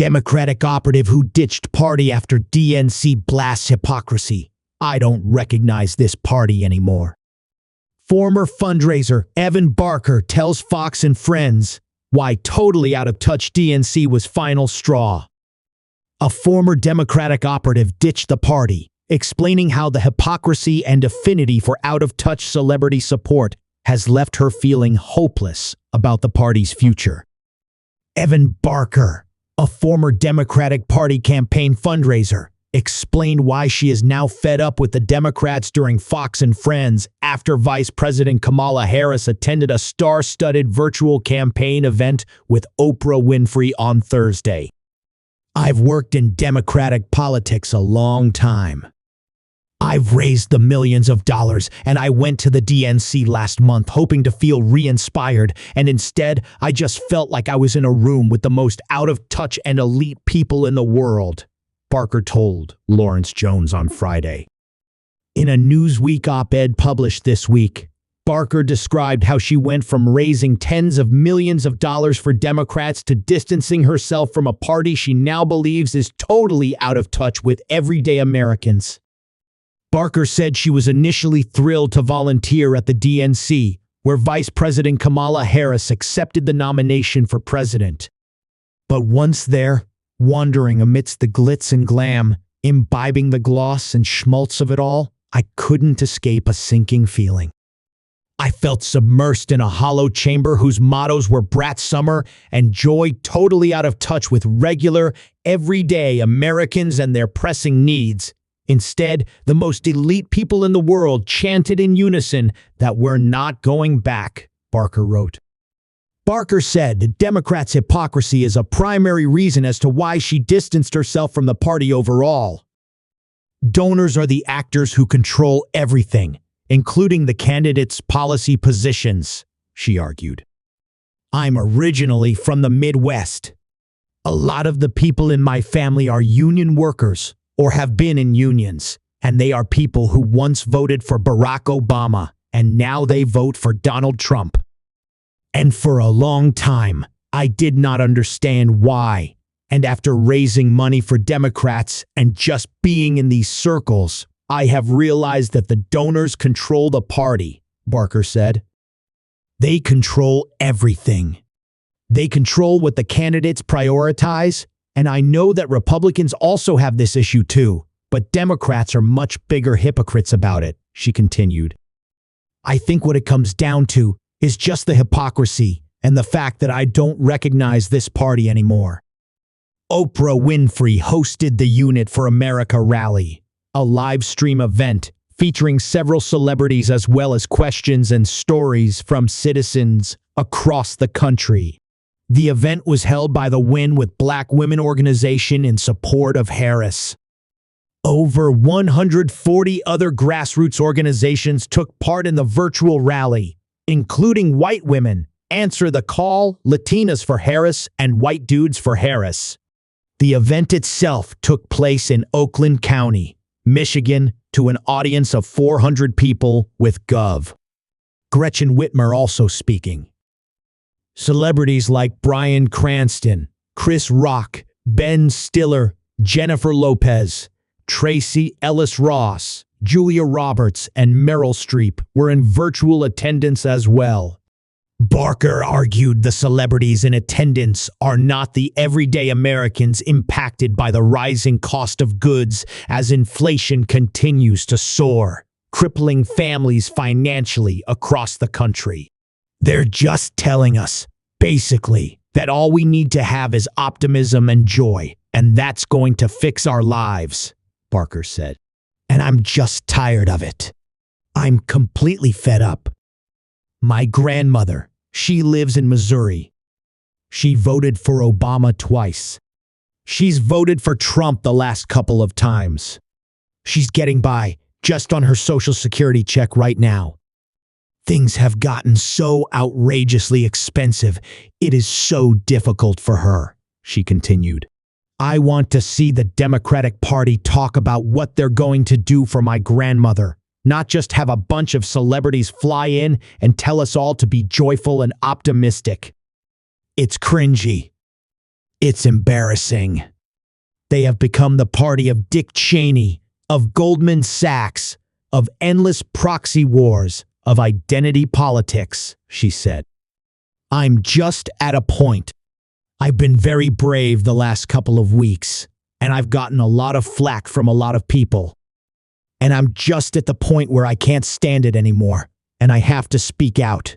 Democratic operative who ditched party after DNC blasts hypocrisy. I don't recognize this party anymore. Former fundraiser Evan Barker tells Fox and Friends why totally out of touch DNC was final straw. A former Democratic operative ditched the party, explaining how the hypocrisy and affinity for out-of-touch celebrity support has left her feeling hopeless about the party's future. Evan Barker, a former Democratic Party campaign fundraiser, explained why she is now fed up with the Democrats during Fox and Friends after Vice President Kamala Harris attended a star-studded virtual campaign event with Oprah Winfrey on Thursday. "I've worked in Democratic politics a long time. I've raised the millions of dollars, and I went to the DNC last month hoping to feel re-inspired, and instead, I just felt like I was in a room with the most out-of-touch and elite people in the world," Barker told Lawrence Jones on Friday. In a Newsweek op-ed published this week, Barker described how she went from raising tens of millions of dollars for Democrats to distancing herself from a party she now believes is totally out of touch with everyday Americans. Barker said she was initially thrilled to volunteer at the DNC, where Vice President Kamala Harris accepted the nomination for president. But once there, wandering amidst the glitz and glam, imbibing the gloss and schmaltz of it all, I couldn't escape a sinking feeling. I felt submersed in a hollow chamber whose mottos were Brat Summer and Joy, totally out of touch with regular, everyday Americans and their pressing needs. Instead, the most elite people in the world chanted in unison that we're not going back, Barker wrote. Barker said the Democrats' hypocrisy is a primary reason as to why she distanced herself from the party overall. Donors are the actors who control everything, including the candidates' policy positions, she argued. "I'm originally from the Midwest. A lot of the people in my family are union workers or have been in unions, and they are people who once voted for Barack Obama, and now they vote for Donald Trump. And for a long time, I did not understand why. And after raising money for Democrats and just being in these circles, I have realized that the donors control the party," Barker said. "They control everything. They control what the candidates prioritize, and I know that Republicans also have this issue too, but Democrats are much bigger hypocrites about it," she continued. "I think what it comes down to is just the hypocrisy and the fact that I don't recognize this party anymore." Oprah Winfrey hosted the Unit for America rally, a live stream event featuring several celebrities as well as questions and stories from citizens across the country. The event was held by the Win with Black Women organization in support of Harris. Over 140 other grassroots organizations took part in the virtual rally, including White Women, Answer the Call, Latinas for Harris, and White Dudes for Harris. The event itself took place in Oakland County, Michigan, to an audience of 400 people, with Gov. Gretchen Whitmer also speaking. Celebrities like Bryan Cranston, Chris Rock, Ben Stiller, Jennifer Lopez, Tracy Ellis Ross, Julia Roberts, and Meryl Streep were in virtual attendance as well. Barker argued the celebrities in attendance are not the everyday Americans impacted by the rising cost of goods as inflation continues to soar, crippling families financially across the country. "They're just telling us, basically, that all we need to have is optimism and joy, and that's going to fix our lives," Barker said. "And I'm just tired of it. I'm completely fed up. My grandmother, she lives in Missouri. She voted for Obama twice. She's voted for Trump the last couple of times. She's getting by just on her Social Security check right now. Things have gotten so outrageously expensive, it is so difficult for her," she continued. "I want to see the Democratic Party talk about what they're going to do for my grandmother, not just have a bunch of celebrities fly in and tell us all to be joyful and optimistic. It's cringy." It's embarrassing. They have become the party of Dick Cheney, of Goldman Sachs, of endless proxy wars, of identity politics, she said. I'm just at a point. I've been very brave the last couple of weeks, and I've gotten a lot of flack from a lot of people. And I'm just at the point where I can't stand it anymore, and I have to speak out.